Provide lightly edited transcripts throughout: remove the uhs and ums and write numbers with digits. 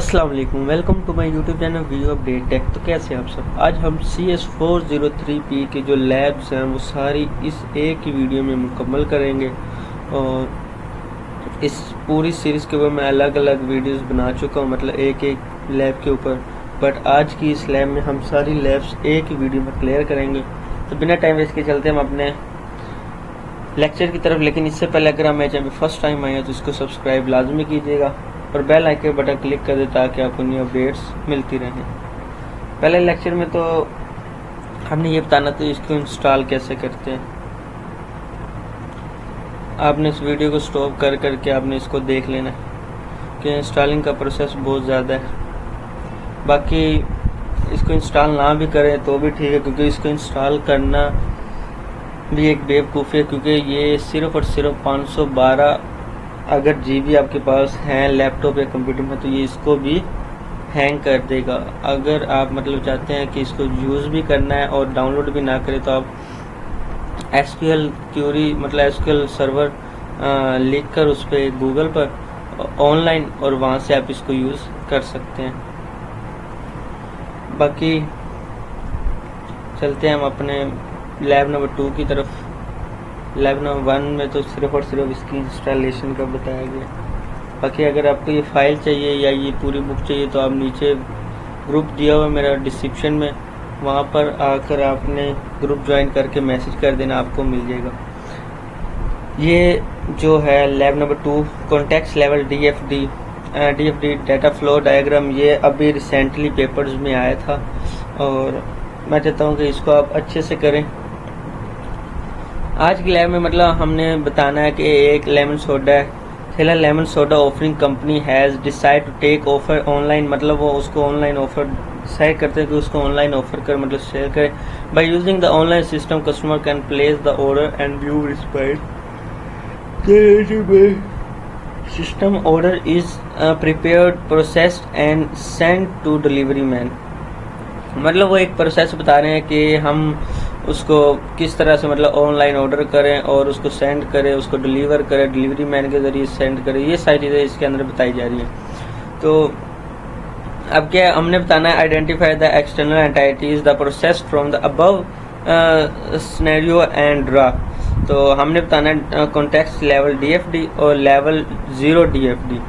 अस्सलाम वालेकुम, welcome to my YouTube channel video update tech. तो कैसे हैं आप सब। आज हम CS403P के जो लैब्स हैं वो सारी इस एक ही वीडियो में मुकम्मल करेंगे। और इस पूरी सीरीज़ के ऊपर मैं अलग अलग वीडियोस बना चुका हूँ, मतलब एक एक लैब के ऊपर। बट आज की इस लैब में हम सारी लैब्स एक ही वीडियो में क्लियर करेंगे। तो बिना टाइम वेस्ट के चलते हम अपने लेक्चर की तरफ। लेकिन इससे पहले अगर आप मेरे चैनल पर फर्स्ट टाइम आए हैं तो इसको सब्सक्राइब लाजमी कीजिएगा और बेल आइकन बटन क्लिक कर दे ताकि आपको न्यू अपडेट्स मिलती रहें। पहले लेक्चर में तो हमने ये बताना था इसको इंस्टॉल कैसे करते हैं। आपने इस वीडियो को स्टॉप कर करके आपने इसको देख लेना है कि इंस्टॉलिंग का प्रोसेस बहुत ज़्यादा है। बाकी इसको इंस्टॉल ना भी करें तो भी ठीक है, क्योंकि इसको इंस्टॉल करना भी एक बेवकूफ़ी है, क्योंकि ये सिर्फ़ और सिर्फ 512 अगर GB आपके पास हैं लैपटॉप या कंप्यूटर में तो ये इसको भी हैंग कर देगा। अगर आप मतलब चाहते हैं कि इसको यूज़ भी करना है और डाउनलोड भी ना करें तो आप SQL क्यूरी मतलब SQL सर्वर लिख कर उस पर गूगल पर ऑनलाइन और वहाँ से आप इसको यूज़ कर सकते हैं। बाकी चलते हैं हम अपने लैब नंबर 2 की तरफ। लैब नंबर 1 में तो सिर्फ और सिर्फ इसकी इंस्टॉलेशन का बताया गया। बाकी अगर आपको ये फाइल चाहिए या ये पूरी बुक चाहिए तो आप नीचे ग्रुप दिया हुआ मेरा डिस्क्रिप्शन में, वहाँ पर आकर आपने ग्रुप ज्वाइन करके मैसेज कर देना, आपको मिल जाएगा। ये जो है lab number 2 context level DFD data flow diagram, ये अभी रिसेंटली पेपर्स में आया था और मैं चाहता हूँ कि इसको आप अच्छे से करें। आज की लैब में मतलब हमने बताना है कि एक लेमन सोडा है, Thela lemon soda offering company has decide to take offer online, मतलब वो उसको ऑनलाइन ऑफर डिसाइड करते हैं कि उसको ऑनलाइन ऑफर कर मतलब शेयर करें। By using the online system customer can place the order and view रिस्पाइड system order is prepared processed and send to delivery man. मतलब वो एक प्रोसेस बता रहे हैं कि हम उसको किस तरह से मतलब ऑनलाइन ऑर्डर करें और उसको सेंड करें, उसको डिलीवर करें, डिलीवरी मैन के ज़रिए सेंड करें। ये सारी चीज़ें इसके अंदर बताई जा रही हैं। तो अब क्या हमने बताना है, identify the external entities the process from the above scenario and draw. तो हमने बताना है कॉन्टेक्स्ट लेवल DFD और लेवल 0 DFD।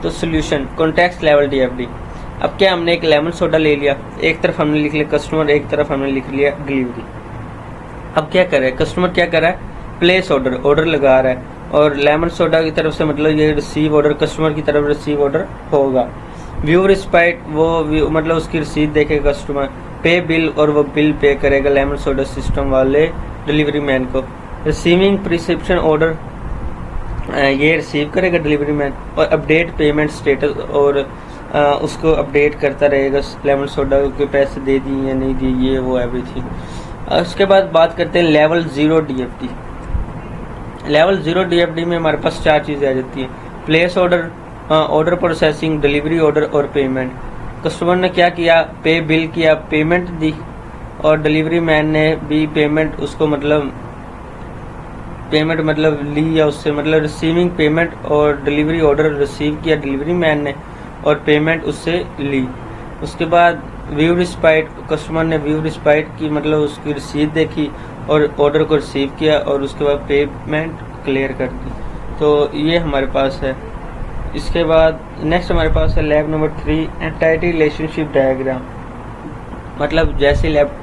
तो सोल्यूशन कॉन्टेक्स्ट लेवल DFD। अब क्या हमने एक लेमन सोडा ले लिया, एक तरफ हमने लिख लिया कस्टमर, एक तरफ हमने लिख लिया डिलीवरी। अब क्या करे, कस्टमर क्या कर रहा है, प्लेस ऑर्डर लगा रहा है, और लेमन सोडा की तरफ से मतलब ये रिसीव ऑर्डर, कस्टमर की तरफ रिसीव ऑर्डर होगा। व्यू रिस्पाइट वो मतलब उसकी रसीद देखेगा कस्टमर, पे बिल और वो बिल पे करेगा लेमन सोडा सिस्टम वाले डिलीवरी मैन को। रिसीविंग प्रिस्क्रिप्शन ऑर्डर ये रिसीव करेगा डिलीवरी मैन, और अपडेट पेमेंट स्टेटस और उसको अपडेट करता रहेगा लेमन सोडा के पैसे दे दिए या नहीं दिए, ये वो एवरीथिंग। उसके बाद बात करते हैं लेवल 0 DFD। लेवल 0 DFD में हमारे पास 4 चीज़ें आ जाती हैं, place order, order processing, delivery order और पेमेंट। कस्टमर ने क्या किया, पे बिल किया, पेमेंट दी, और डिलीवरी मैन ने भी पेमेंट उसको मतलब पेमेंट मतलब ली या उससे मतलब रिसीविंग पेमेंट और डिलीवरी ऑर्डर रिसीव किया डिलीवरी मैन ने और पेमेंट उससे ली। उसके बाद व्यू रिस्पाइट, कस्टमर ने व्यू रिस्पाइट की मतलब उसकी रसीद देखी और ऑर्डर को रिसीव किया और उसके बाद पेमेंट क्लियर कर दी। तो ये हमारे पास है। इसके बाद नेक्स्ट हमारे पास है lab number 3 entity relationship diagram. मतलब जैसे लैब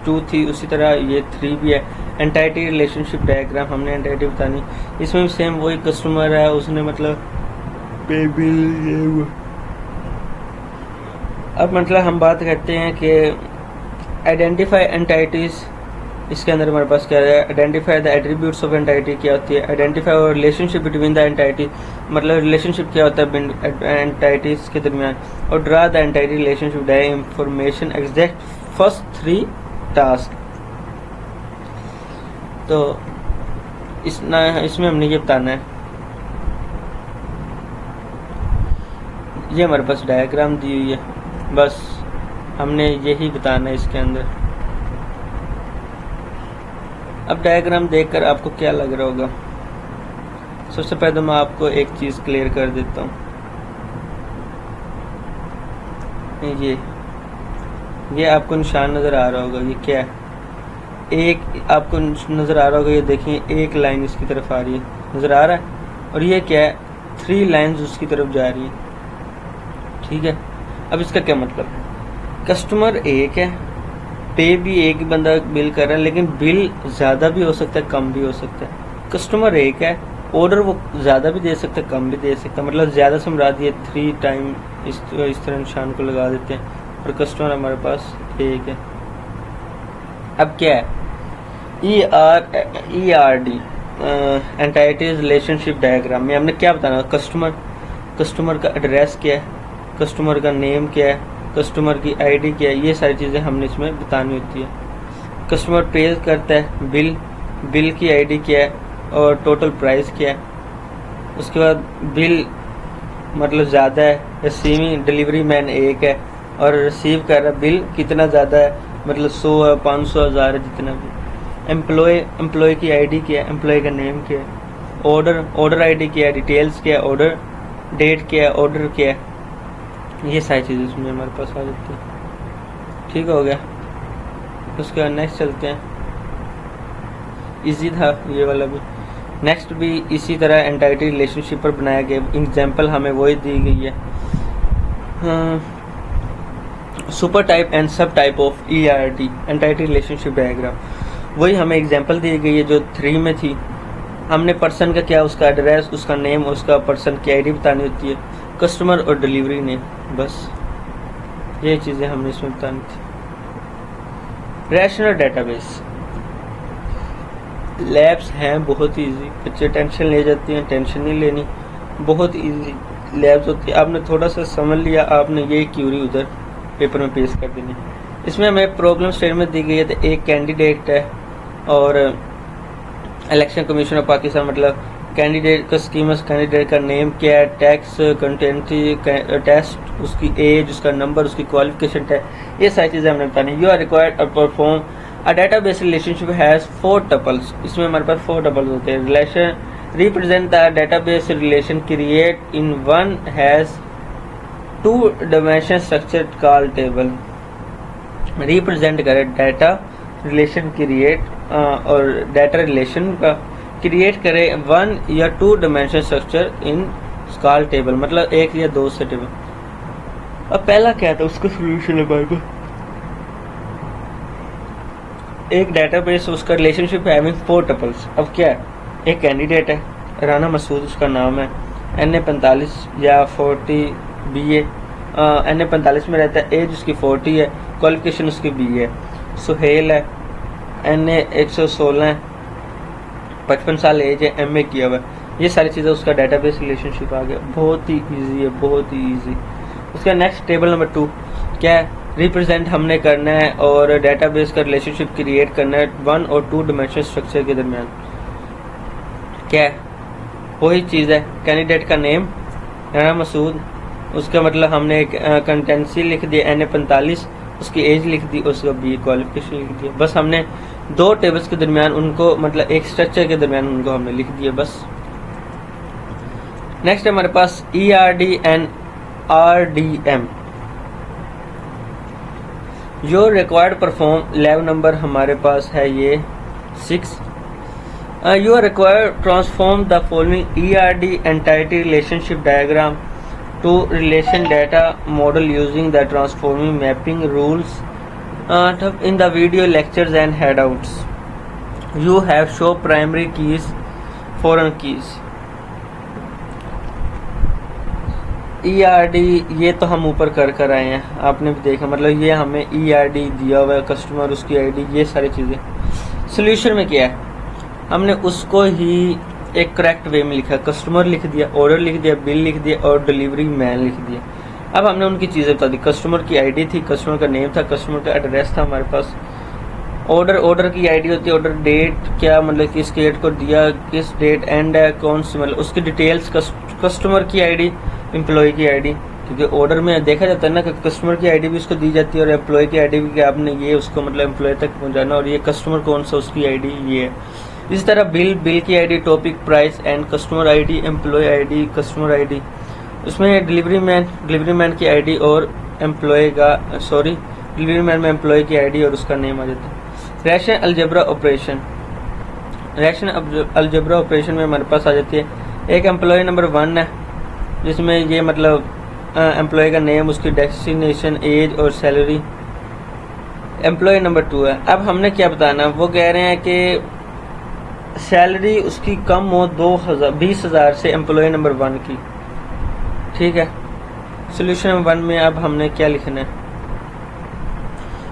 2 थी उसी तरह ये 3 भी है। एंटिटी रिलेशनशिप डायग्राम, हमने एंटिटी बतानी, इसमें भी सेम वही कस्टमर है, उसने मतलब पे बिल ये वो। अब मतलब हम बात करते हैं कि आइडेंटिफाई एंटिटीज। इसके अंदर हमारे पास क्या है, identify the attributes of entity क्या होती है, आइडेंटिफाई और रिलेशनशिप बिटवीन द एंटिटी, मतलब रिलेशनशिप क्या होता है एंटिटीज के दरमियान, और ड्रा द एंटिटी रिलेशनशिप डाय इंफॉर्मेशन एग्जैक्ट फर्स्ट 3 टास्क। तो इसमें हमने ये बताना है, ये हमारे पास डायग्राम दी हुई है, बस हमने यही बताना है इसके अंदर। अब डायग्राम देखकर आपको क्या लग रहा होगा, सबसे पहले मैं आपको एक चीज़ क्लियर कर देता हूँ। ये आपको निशान नज़र आ रहा होगा, ये क्या है, एक आपको नज़र आ रहा होगा, ये देखिए एक लाइन इसकी तरफ आ रही है, नज़र आ रहा है, और ये क्या है, 3 लाइंस उसकी तरफ जा रही है। ठीक है, अब इसका क्या मतलब है, कस्टमर एक है, पे भी एक ही बंदा बिल कर रहा है, लेकिन बिल ज़्यादा भी हो सकता है, कम भी हो सकता है। कस्टमर एक है, ऑर्डर वो ज़्यादा भी दे सकता है, कम भी दे सकता है, मतलब ज़्यादा से मुराद ये 3 टाइम इस तरह निशान को लगा देते हैं, और कस्टमर हमारे पास एक है। अब क्या है, ERD एंटाइटीज रिलेशनशिप डायग्राम में हमने क्या बताना, कस्टमर का एड्रेस क्या है, कस्टमर का नेम क्या है, कस्टमर की ID क्या है, ये सारी चीज़ें हमने इसमें बतानी होती है। कस्टमर पे करता है बिल की ID क्या है और टोटल प्राइस क्या है। उसके बाद बिल मतलब ज़्यादा है, रिसीविंग डिलीवरी मैन एक है और रिसीव कर रहा बिल कितना ज़्यादा है, मतलब 100 है, 500, 1000 है, जितना भी। एम्प्लॉय की ID क्या है, एम्प्लॉय का नेम क्या है, ऑर्डर ID क्या है, डिटेल्स क्या है, ऑर्डर डेट क्या है, ऑर्डर क्या है, ये सारी चीज़ें इसमें हमारे पास आ जाती है। ठीक हो गया, उसके बाद नेक्स्ट चलते हैं। इजी था ये वाला भी। नेक्स्ट भी इसी तरह एंटाइटी रिलेशनशिप पर बनाया गया, एग्जाम्पल हमें वही दी गई है। सुपर टाइप एंड सब type of ERD entity relationship diagram, वही हमें एग्जाम्पल दी गई है जो 3 में थी। हमने पर्सन का क्या, उसका एड्रेस, उसका नेम, उसका पर्सन की ID बतानी होती है, कस्टमर और डिलीवरी नेम, बस ये चीज़ें हमने इसमें बतानी थी। रैशनल डेटाबेस लैब्स हैं बहुत इजी, बच्चे टेंशन ले जाते हैं, टेंशन नहीं लेनी, बहुत इजी लैब्स होती है। आपने थोड़ा सा समझ लिया, आपने ये क्यूरी उधर पेपर में पेश कर देनी। इसमें हमें प्रॉब्लम स्टेटमेंट दी गई है, तो एक कैंडिडेट है और इलेक्शन कमीशन ऑफ पाकिस्तान, मतलब कैंडिडेट का स्कीमस, कैंडिडेट का नेम क्या है, टैक्स कंटेंट, टेस्ट, उसकी एज, उसका नंबर, उसकी क्वालिफिकेशन है, ये सारी चीज़ें हमने बतानी। You are required to perform a database relationship has 4 tuples, इसमें हमारे पास 4 टपल्स होते हैं। Relation represent the database relation create in one has 2 dimension structure called table. Represent करे डाटा रिलेशन क्रिएट और डाटा रिलेशन का क्रिएट करे 1 या 2 dimension structure in call table, मतलब 1 या 2 से टेबल। अब पहला क्या था, उसका सोल्यूशन है हमारे पास। एक डाटाबेस, उसका रिलेशनशिप है हैविंग 4 टपल्स। अब क्या है, एक कैंडिडेट है, राना मसूद उसका नाम है, NA 45 या 40 BA, NA 45 में रहता है, एज उसकी 40 है, क्वालिफिकेशन उसकी BA है। सुहेल है, NA 116 है, 55 साल एज है, MA किया हुआ है। ये सारी चीज़ें उसका डेटाबेस रिलेशनशिप आ गया, बहुत ही इजी है, बहुत ही इजी। उसका नेक्स्ट टेबल नंबर 2 क्या है, रिप्रेजेंट हमने करना है और डेटाबेस का रिलेशनशिप क्रिएट करना है 1 और 2 डायमेंशन स्ट्रक्चर के दरमियान। क्या है, वही चीज़ है, कैंडिडेट का नेम राना मसूद, उसका मतलब हमने एक कंटेंसी लिख दिया NA 45, उसकी एज लिख दी, उसका BA क्वालिफिकेशन लिख दिया। बस हमने 2 टेबल्स के दरमियान उनको, मतलब एक स्ट्रक्चर के दरमियान उनको हमने लिख दिया, बस। नेक्स्ट है हमारे पास ERD एंड RDM। जो रिक्वायर्ड परफॉर्म लैब नंबर हमारे पास है ये 6। You are required transform the following ERD entity relationship diagram to relation data model using the transforming mapping rules in the video lectures and handouts. You have show primary keys, foreign keys. ERD ये तो हम ऊपर कर आए हैं, आपने भी देखा, मतलब ये हमें ERD दिया हुआ है, कस्टमर, उसकी ID, ये सारी चीज़ें। सोल्यूशन में क्या है, हमने उसको ही एक करेक्ट वे में लिखा, कस्टमर लिख दिया, ऑर्डर लिख दिया, बिल लिख दिया और डिलीवरी मैन लिख दिया। अब हमने उनकी चीज़ें बता दी, कस्टमर की ID थी, कस्टमर का नेम था, कस्टमर का एड्रेस था हमारे पास। ऑर्डर की ID होती है, ऑर्डर डेट क्या, मतलब किस डेट को दिया, किस डेट एंड है, कौन सी, मतलब उसकी डिटेल्स, कस्टमर की ID, एम्प्लॉय की ID, क्योंकि ऑर्डर में देखा जाता है ना कि कस्टमर की ID भी उसको दी जाती है और एम्प्लॉय की ID भी, कि आपने ये उसको मतलब एम्प्लॉय तक पहुँचाना, और ये कस्टमर कौन सा, उसकी ID ये है। इसी तरह बिल की ID, topic, price and customer ID, employ ID, customer ID। उसमें डिलीवरी मैन की ID और एम्प्लॉय का डिलीवरी मैन में एम्प्लॉय की आईडी और उसका नेम आ जाता है। Relational algebra operation, relational algebra operation में हमारे पास आ जाती है एक एम्प्लॉय नंबर 1 है, जिसमें ये मतलब एम्प्लॉय का नेम, उसकी डेस्टिनेशन, एज और सैलरी। एम्प्लॉय नंबर 2 है। अब हमने क्या बताना, वो कह रहे हैं कि सैलरी उसकी कम हो 20,000 से एम्प्लॉय नंबर 1 की। ठीक है। सोल्यूशन नंबर 1 में अब हमने क्या लिखना है,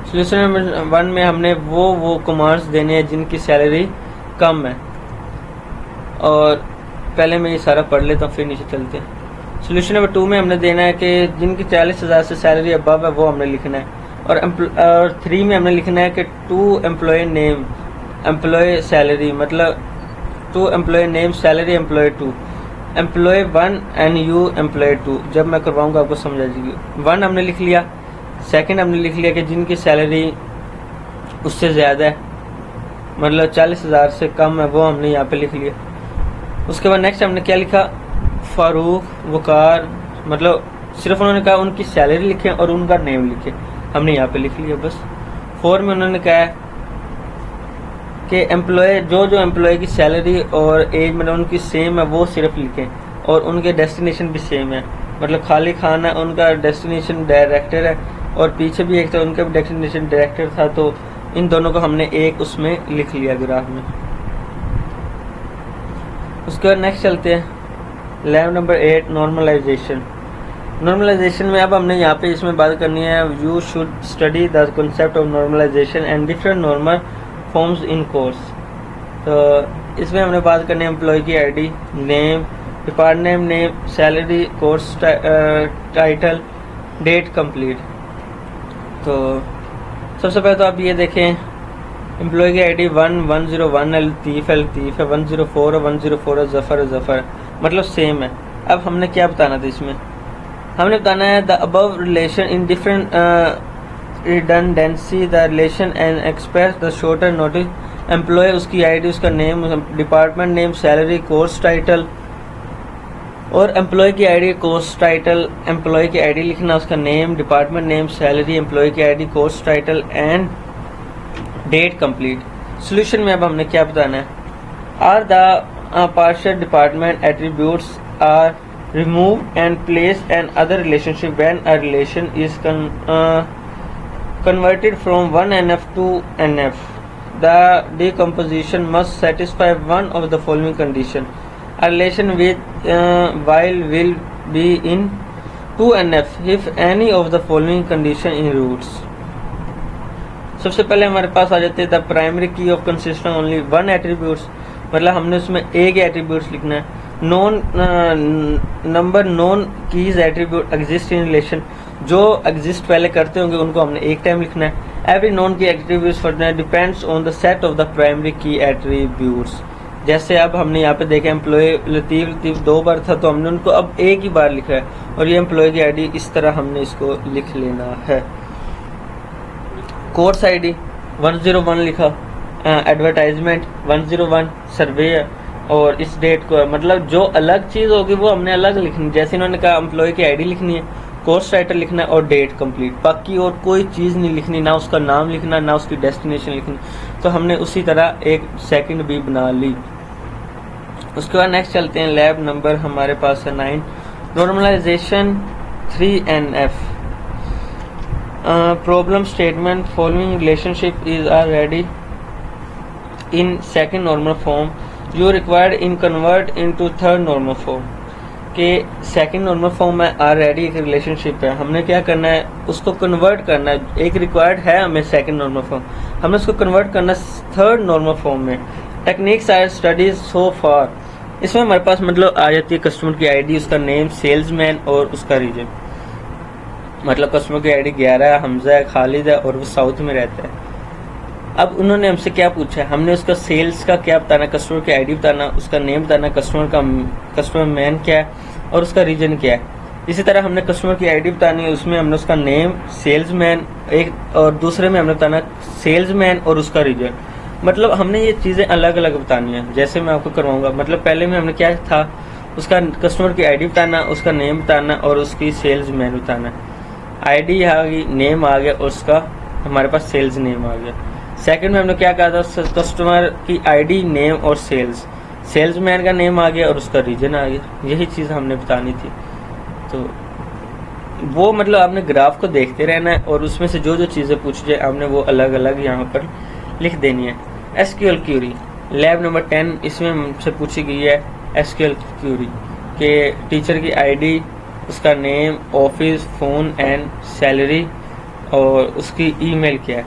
सोल्यूशन नंबर 1 में हमने वो कमांड्स देने हैं जिनकी सैलरी कम है। और पहले मैं ये सारा पढ़ लेता हूँ फिर नीचे चलते हैं। सोल्यूशन नंबर 2 में हमने देना है कि जिनकी 40,000 से सैलरी अबव है वो हमने लिखना है। और 3 में हमने लिखना है कि 2 एम्प्लॉय नेम एम्प्लॉय सैलरी, मतलब 2 employ name salary employ 2 employ 1 and U employ 2। जब मैं करवाऊंगा आपको समझ आ जाएगी। 1 हमने लिख लिया, सेकंड हमने लिख लिया कि जिनकी सैलरी उससे ज़्यादा है, मतलब 40,000 से कम है, वो हमने यहाँ पे लिख लिया। उसके बाद नेक्स्ट हमने क्या लिखा, फारूक, वकार, मतलब सिर्फ उन्होंने कहा उनकी सैलरी लिखें और उनका नेम लिखें, हमने यहाँ पे लिख लिया बस। 4 में उन्होंने कहा कि एम्प्लॉय जो एम्प्लॉय की सैलरी और एज मतलब उनकी सेम है वो सिर्फ लिखें और उनके डेस्टिनेशन भी सेम है, मतलब खाली खान है उनका डेस्टिनेशन डायरेक्टर है और पीछे भी एक था उनका भी डेस्टिनेशन डायरेक्टर था, तो इन दोनों को हमने एक उसमें लिख लिया ग्राफ में। उसके बाद नेक्स्ट चलते हैं लैब नंबर 8 नॉर्मलाइजेशन। नॉर्मलाइजेशन में अब हमने यहाँ पे इसमें बात करनी है, you should study the concept of normalization and different normal forms in course. तो इसमें हमने बात करनी है एम्प्लॉय की ID, name, department name, salary, course title, date complete. तो सबसे पहले तो आप ये देखें एम्प्लॉय की आईडी 101 है, लतीफ़ है 104 है 104 है, जफ़र है जफ़र, मतलब सेम है। अब हमने क्या बताना था इसमें, हमने बताना है the above relation in different redundancy the relation and express the shorter notice. Employee उसकी आईडी, उसका name, department name, salary, course title और एम्प्लॉय की आईडी, कोर्स टाइटल, एम्प्लॉय की आईडी लिखना, उसका name, department name, salary, employee की ID, course title and date complete. Solution में अब हमने क्या बताना है, are the partial department attributes are removed and placed an other relationship when a relation is converted from 1NF to NF. The decomposition must satisfy one of the following condition. A relation with while will be in 2NF if any of the following condition in roots. सबसे पहले हमारे पास आ जाते हैं the primary की of consist only 1 attributes, मतलब हमने उसमें एक एट्रीब्यूट्स लिखना है। Non number non keys attribute exist in relation, जो एग्जिस्ट पहले करते होंगे उनको हमने एक टाइम लिखना है। एवरी नॉन की attributes for depends on the set of the primary की एट्रीब्यूट्स। जैसे अब हमने यहाँ पे देखा एम्प्लॉय लतीफ़ 2 बार था तो हमने उनको अब एक ही बार लिखा है और ये एम्प्लॉय की आईडी इस तरह हमने इसको लिख लेना है। कोर्स आईडी 101 लिखा, एडवर्टाइजमेंट 101, सर्वे और इस डेट को, मतलब जो अलग चीज़ होगी वो हमने अलग लिखनी। जैसे इन्होंने कहा एम्प्लॉय की आईडी लिखनी है, कोर्स टाइटल लिखना है और डेट कंप्लीट, बाकी और कोई चीज़ नहीं लिखनी, ना उसका नाम लिखना ना उसकी डेस्टिनेशन लिखनी। तो हमने उसी तरह एक सेकंड भी बना ली। उसके बाद नेक्स्ट चलते हैं लैब नंबर हमारे पास है 9 normalization 3NF। Problem statement following relationship is already in second normal form you required in convert into third normal form. के सेकंड नॉर्मल फॉर्म में ऑलरेडी एक रिलेशनशिप है, हमने क्या करना है उसको कन्वर्ट करना है। एक रिक्वायर्ड है हमें सेकंड नॉर्मल फॉर्म, हमने उसको कन्वर्ट करना थर्ड नॉर्मल फॉर्म में। टेक्निक्स आर स्टडीज सो फार, इसमें हमारे पास मतलब आ जाती है कस्टमर की आईडी, उसका नेम, सेल्समैन और उसका रीजन। मतलब कस्टमर की आईडी 11 है, हमजा है, खालिद है और वो साउथ में रहता है। अब उन्होंने हमसे क्या पूछा है, हमने उसका सेल्स का क्या बताना, कस्टमर की आईडी बताना, उसका नेम बताना, कस्टमर मैन क्या है और उसका रीजन क्या है। इसी तरह हमने कस्टमर की आईडी बतानी है, उसमें हमने उसका नेम, सेल्समैन एक और दूसरे में हमने बताना सेल्समैन और उसका रीजन। मतलब हमने ये चीज़ें अलग अलग बतानी है, जैसे मैं आपको करवाऊंगा। मतलब पहले में हमने क्या था, उसका कस्टमर की आईडी बताना, उसका नेम बताना और उसकी सेल्समैन बताना। आईडी आ गई, नेम आ गया, उसका हमारे पास सेल्स नेम आ गया। सेकंड में हमने क्या कहा था, कस्टमर की आईडी, नेम और सेल्समैन का नेम आ गया और उसका रीजन आ गया। यही चीज़ हमने बतानी थी। तो वो मतलब आपने ग्राफ को देखते रहना है और उसमें से जो जो चीज़ें पूछ जाए आपने वो अलग अलग यहाँ पर लिख देनी है। एसक्यूएल क्यूरी लैब नंबर 10, इसमें हमसे पूछी गई है एसक्यूएल क्यूरी के टीचर की आईडी, उसका name, office, phone and salary और उसकी ईमेल क्या है।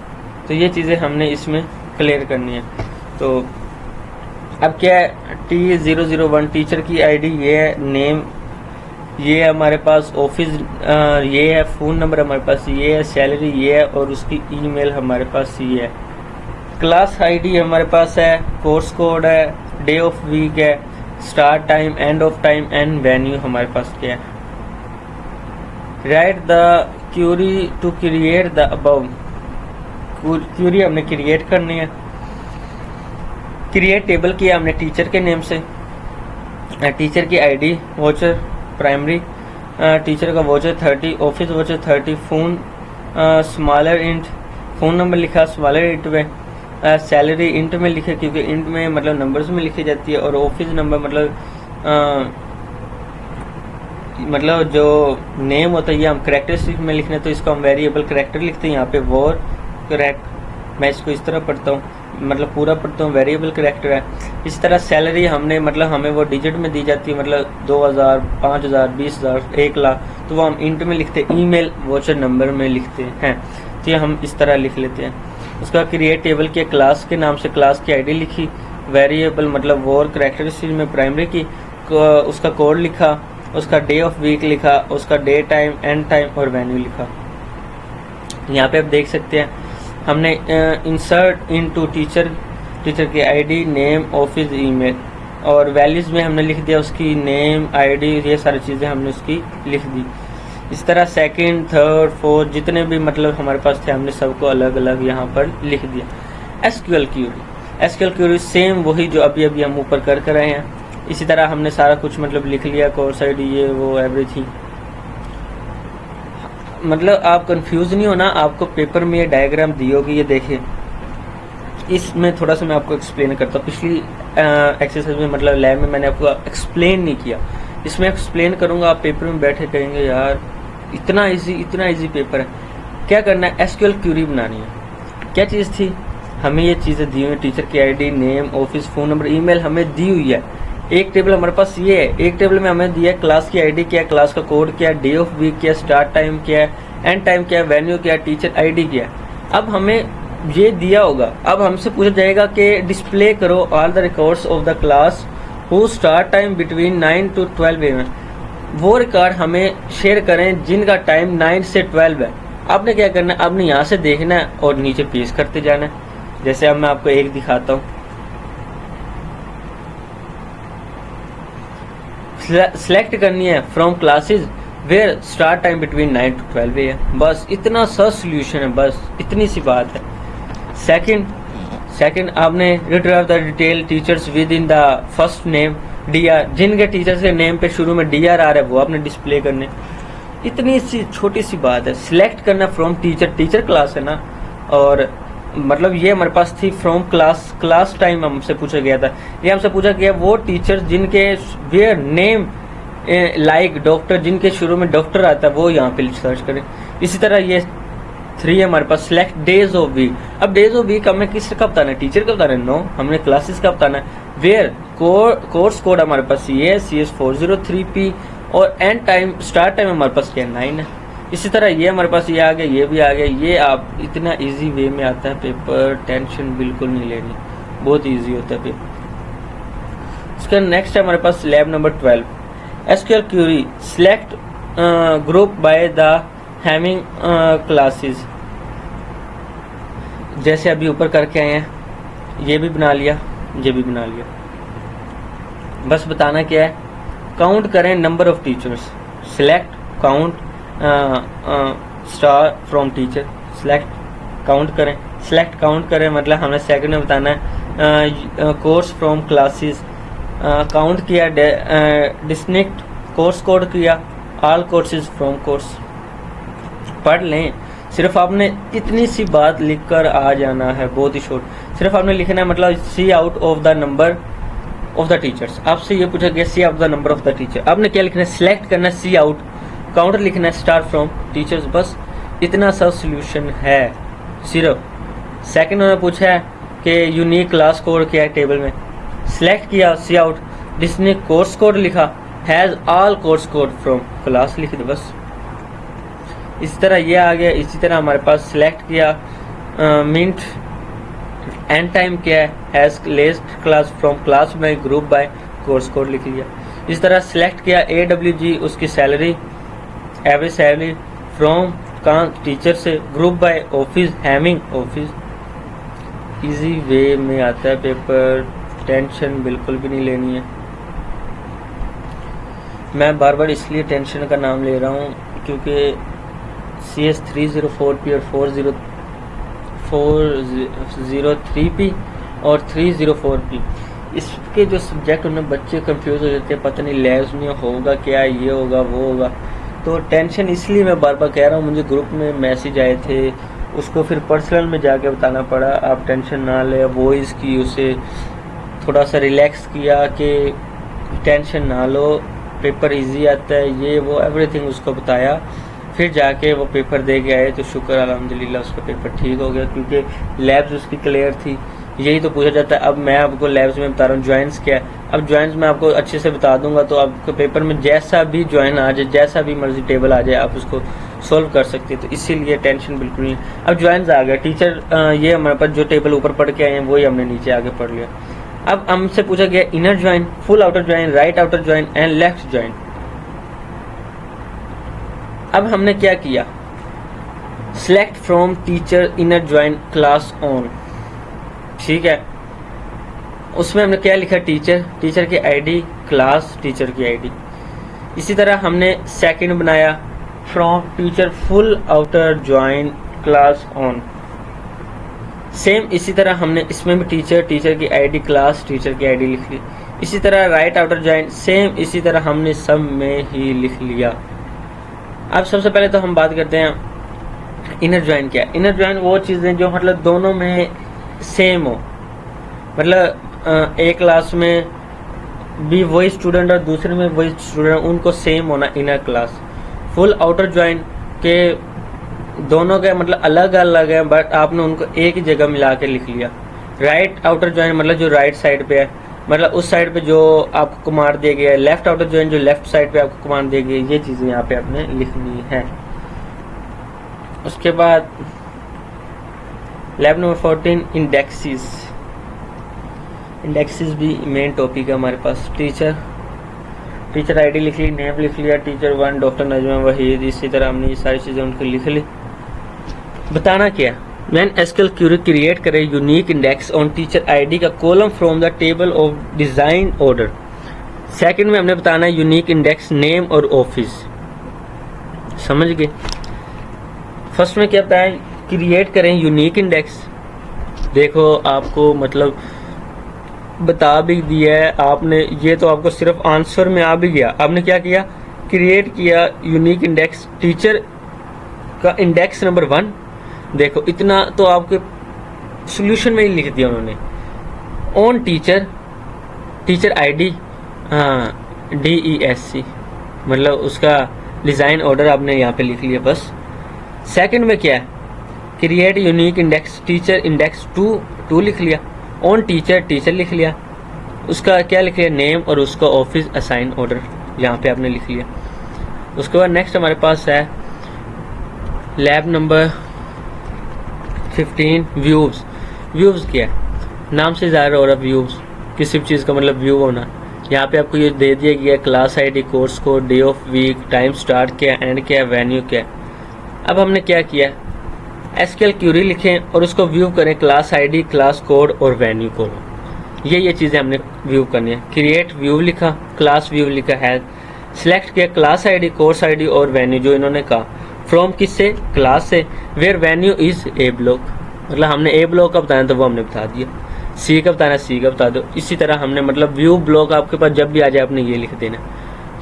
तो ये चीज़ें हमने इसमें क्लियर करनी है। तो अब क्या है, T001 टीचर की आईडी ये है, नेम ये है हमारे पास, ऑफिस ये है, फ़ोन नंबर हमारे पास ये है, सैलरी ये है और उसकी ईमेल हमारे पास ये है। क्लास आईडी हमारे पास है, कोर्स कोड है, डे ऑफ वीक है, start time, end of time and venue हमारे पास क्या है। Write the query to create the above, query हमने क्रिएट करनी है। क्रिएट टेबल किया हमने टीचर के नेम से, टीचर की आईडी वोचर प्राइमरी, टीचर का voucher 30, office voucher 30, phone smaller int, phone number लिखा स्मॉलर इंट में, सैलरी इंट में लिखे क्योंकि इंट में मतलब नंबर्स में लिखी जाती है, और ऑफिस नंबर मतलब जो नेम होता है ये हम करेक्टरिस्टिक में लिखने, तो इसको हम वेरिएबल करेक्टर लिखते हैं। यहाँ पे वॉर करेक्ट, मैं इसको इस तरह पढ़ता हूँ, मतलब पूरा पढ़ता हूँ, वेरिएबल करेक्टर है। इस तरह सैलरी हमने मतलब हमें वो डिजिट में दी जाती है, मतलब 2000, 5000, 20000, 1 लाख, तो वो हम इंट में लिखते हैं, ईमेल वोचर नंबर में लिखते हैं। तो ये हम इस तरह लिख लेते हैं। उसका क्रिएट टेबल के क्लास के नाम से क्लास की आईडी लिखी, वेरिएबल मतलब वॉर करेक्टरिस्टिक में प्राइमरी की, उसका कोड लिखा, उसका डे ऑफ वीक लिखा, उसका डे टाइम, एंड टाइम और वेन्यू लिखा। यहाँ पे आप देख सकते हैं हमने इंसर्ट इनटू टीचर की आईडी, नेम, ऑफिस, ईमेल और वैल्यूज़ में हमने लिख दिया उसकी नेम, आईडी, ये सारी चीज़ें हमने उसकी लिख दी। इस तरह सेकंड, थर्ड, फोर्थ जितने भी मतलब हमारे पास थे हमने सबको अलग अलग यहाँ पर लिख दिया। एसक्यूएल क्यूरी सेम वही जो अभी हम ऊपर कर रहे हैं, इसी तरह हमने सारा कुछ मतलब लिख लिया, कोर्स आईडी ये वो एवरीथिंग। मतलब आप कंफ्यूज नहीं होना, आपको पेपर में ये डायग्राम दी होगी, ये देखिए। इसमें थोड़ा सा मैं आपको एक्सप्लेन करता हूँ। पिछली एक्सरसाइज में मतलब लैब में मैंने आपको एक्सप्लेन नहीं किया, इसमें एक्सप्लेन करूँगा। आप पेपर में बैठे कहेंगे यार इतना इजी पेपर है। क्या करना है, एसक्यूएल क्यूरी बनानी है। क्या चीज़ थी, हमें ये चीज़ें दी हुई हैं, टीचर की ID, name, office, phone number, email हमें दी हुई है। एक टेबल हमारे पास ये है, एक टेबल में हमें दिया है क्लास की आईडी क्या है, क्लास का कोड क्या है, डे ऑफ वीक क्या है, स्टार्ट टाइम क्या है, एंड टाइम क्या है, वेन्यू क्या है, टीचर आईडी क्या है। अब हमें ये दिया होगा, अब हमसे पूछा जाएगा कि डिस्प्ले करो all the records of the class who start time between 9 to 12 AM। वो रिकॉर्ड हमें शेयर करें जिनका टाइम 9 से 12 है। आपने क्या करना है, आपने यहाँ से देखना है और नीचे पेस्ट करते जाना है। जैसे अब मैं आपको एक दिखाता हूँ, सिलेक्ट करनी है from classes where start time between 9 to 12 AM। बस इतना सा सोल्यूशन है, बस इतनी सी बात है। सेकंड आपने retrieve the detail teachers with in the first name DR, जिनके टीचर्स के नेम पे शुरू में डीआर आ रहा है वो आपने डिस्प्ले करने। इतनी सी छोटी सी बात है। सिलेक्ट करना फ्रॉम टीचर क्लास है ना, और मतलब ये हमारे पास थी फ्रॉम क्लास टाइम हमसे पूछा गया था। ये हमसे पूछा गया वो टीचर जिनके वेयर नेम लाइक डॉक्टर, जिनके शुरू में डॉक्टर आता है वो यहाँ पे सर्च करें। इसी तरह ये 3 हमारे पास सिलेक्ट डेज ऑफ वीक। अब डेज ऑफ वीक हमें किसका बताना है, टीचर का बताना है, नो हमने क्लासेस का बताना है। वेयर कोर्स कोड हमारे पास ये है CS403P और एंड टाइम स्टार्ट टाइम हमारे पास क्या 9 है। इसी तरह ये हमारे पास ये आ गया, ये भी आ गया। ये आप इतना इजी वे में आता है पेपर, टेंशन बिल्कुल नहीं लेनी, बहुत इजी होता है पेपर। उसका नेक्स्ट है हमारे पास lab number 12 SQL query select group by the having classes. जैसे अभी ऊपर करके आए हैं, ये भी बना लिया, ये भी बना लिया। बस बताना क्या है, काउंट करें number of teachers, select count star from teacher, select count करें मतलब हमें सेकंड में बताना है। कोर्स फ्रॉम क्लासेस काउंट किया, डिस्टिंक्ट कोर्स कोड किया, ऑल कोर्सेज फ्रॉम कोर्स। पढ़ लें। सिर्फ आपने इतनी सी बात लिखकर आ जाना है, बहुत ही शॉर्ट। सिर्फ आपने लिखना है मतलब see out of the number of the teachers. आपसे ये पूछा गया see out the number of the teacher, आपने क्या लिखना है, सिलेक्ट करना है सी आउट, काउंटर लिखना है स्टार फ्रॉम टीचर्स। बस इतना सा सोल्यूशन है सिर्फ। सेकंड उन्होंने पूछा है कि यूनिक क्लास कोड क्या है टेबल में, सिलेक्ट किया सी आउट, जिसने कोर्स कोड लिखा has all course code from class लिख दो बस। इस तरह ये आ गया। इसी तरह हमारे पास सिलेक्ट किया मिंट एंड टाइम क्या है, has least class from class by group by course code लिख लिया। इस तरह सिलेक्ट किया AWG उसकी सैलरी एवरेज सैलरी फ्रॉम कहाँ, टीचर से, group by office having office. Easy way में आता है पेपर, टेंशन बिल्कुल भी नहीं लेनी है। मैं बार बार इसलिए टेंशन का नाम ले रहा हूँ क्योंकि CS 304P और 403P और 304P इसके जो सब्जेक्ट उन्हें बच्चे कंफ्यूज हो जाते हैं, पता नहीं लैब्स में होगा क्या, ये होगा वो होगा। तो टेंशन इसलिए मैं बार बार कह रहा हूँ। मुझे ग्रुप में मैसेज आए थे, उसको फिर पर्सनल में जाके बताना पड़ा, आप टेंशन ना ले। वॉइस की उसे थोड़ा सा रिलैक्स किया कि टेंशन ना लो, पेपर इजी आता है, ये वो एवरीथिंग उसको बताया। फिर जाके वो पेपर दे के आए तो शुक्र अल्हम्दुलिल्लाह उसका पेपर ठीक हो गया, क्योंकि लैब्स उसकी क्लियर थी। यही तो पूछा जाता है। अब मैं आपको लैब्स में बता रहा हूँ ज्वाइंस क्या है। अब ज्वाइंस मैं आपको अच्छे से बता दूंगा तो आपको पेपर में जैसा भी ज्वाइन आ जाए, जैसा भी मर्जी टेबल आ जाए, आप उसको सोल्व कर सकते हैं। तो इसीलिए टेंशन बिल्कुल नहीं। अब ज्वाइंस आ गया, टीचर ये हमारे पास जो टेबल ऊपर पढ़ के आए हैं वही हमने नीचे आगे पढ़ लिया। अब हमसे पूछा गया inner join, full outer join, right outer join and left join. अब हमने क्या किया, select from teacher inner join class on, ठीक है। उसमें हमने क्या लिखा, टीचर, टीचर की आईडी, क्लास, टीचर की आईडी। इसी तरह हमने सेकंड बनाया from teacher full outer join class on. Same इसी तरह हमने इसमें भी टीचर, टीचर की आईडी, क्लास, टीचर की आईडी लिख ली। इसी तरह राइट आउटर ज्वाइन सेम इसी तरह हमने सब में ही लिख लिया। अब सबसे पहले तो हम बात करते हैं इनर ज्वाइन क्या है। इनर ज्वाइन वो चीज़ें जो मतलब दोनों में सेम हो, मतलब एक क्लास में भी वही स्टूडेंट और दूसरे में वही स्टूडेंट, उनको सेम होना inner class. Full outer join के दोनों के मतलब अलग अलग है, बट आपने उनको एक ही जगह मिला के लिख लिया। राइट आउटर ज्वाइन मतलब जो राइट साइड पे है, मतलब उस साइड पे जो आपको कमांड दिया गया है। लेफ्ट आउटर ज्वाइन जो लेफ्ट साइड पे आपको कमांड दी गई है। ये चीज़ें यहाँ पे आपने लिखनी है। उसके बाद लैब नंबर 14 इंडेक्सेस। इंडेक्सेस भी मेन टॉपिक है हमारे पास। टीचर, टीचर आईडी लिख ली, नेम लिख लिया, टीचर 1 डॉक्टर नजमा वहीद। इसी तरह हमने ये सारी चीज़ें उनको लिख ली। बताना क्या, मैन एसक्यूएल क्वेरी क्रिएट करें unique index on teacher ID का column from the table of design order. Second में हमने बताना है यूनिक इंडेक्स नेम और ऑफिस। समझ गए। फर्स्ट में क्या बताएं, क्रिएट करें यूनिक इंडेक्स। देखो आपको मतलब बता भी दिया है आपने, ये तो आपको सिर्फ आंसर में आ भी गया। आपने क्या किया, क्रिएट किया यूनिक इंडेक्स टीचर का इंडेक्स नंबर 1। देखो इतना तो आपके सॉल्यूशन में ही लिख दिया उन्होंने। On teacher, teacher ID, DESC मतलब उसका डिज़ाइन ऑर्डर आपने यहाँ पे लिख लिया बस। सेकंड में क्या है, create unique index teacher index 2 लिख लिया। ऑन टीचर, टीचर लिख लिया, उसका क्या लिख लिया, नेम और उसका ऑफिस असाइन ऑर्डर यहाँ पे आपने लिख लिया। उसके बाद नेक्स्ट हमारे पास है लैब नंबर 15 व्यूज़। व्यूज़ क्या है, नाम से ज़ाहिर हो रहा है व्यूज़, किसी भी चीज़ का मतलब व्यू होना। यहाँ पे आपको ये दे दिया गया class ID, course code, day of week, time start क्या है, एंड क्या है, वेन्यू क्या है। अब हमने क्या किया, एसक्यूएल क्वेरी लिखें और उसको व्यू करें, क्लास आईडी, क्लास कोड और वेन्यू को। ये चीज़ें हमने व्यू करनी है। क्रिएट व्यू लिखा, क्लास व्यू लिखा है, सिलेक्ट किया क्लास आईडी, कोर्स आईडी और वेन्यू जो इन्होंने कहा। फ्रॉम किससे, क्लास से। Where venue is A block, मतलब हमने ए ब्लॉक का बताना तो वो हमने बता दिया। सी का बताना, सी का बता दो। इसी तरह हमने मतलब व्यू ब्लॉक आपके पास जब भी आ जाए आपने ये लिख देना।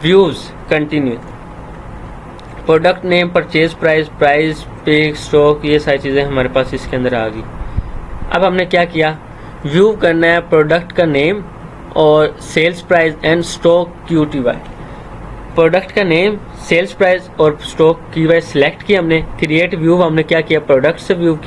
Views continue, product name, purchase price, price पे, स्टॉक, ये सारी चीज़ें हमारे पास इसके अंदर आ गई। अब हमने क्या किया, व्यू करना है प्रोडक्ट का नेम और sales price and stock QTY। Product का नेम, सेल्स प्राइस और स्टॉक QTY सिलेक्ट किया हमने। क्रिएट व्यू हमने क्या किया, प्रोडक्ट से व्यू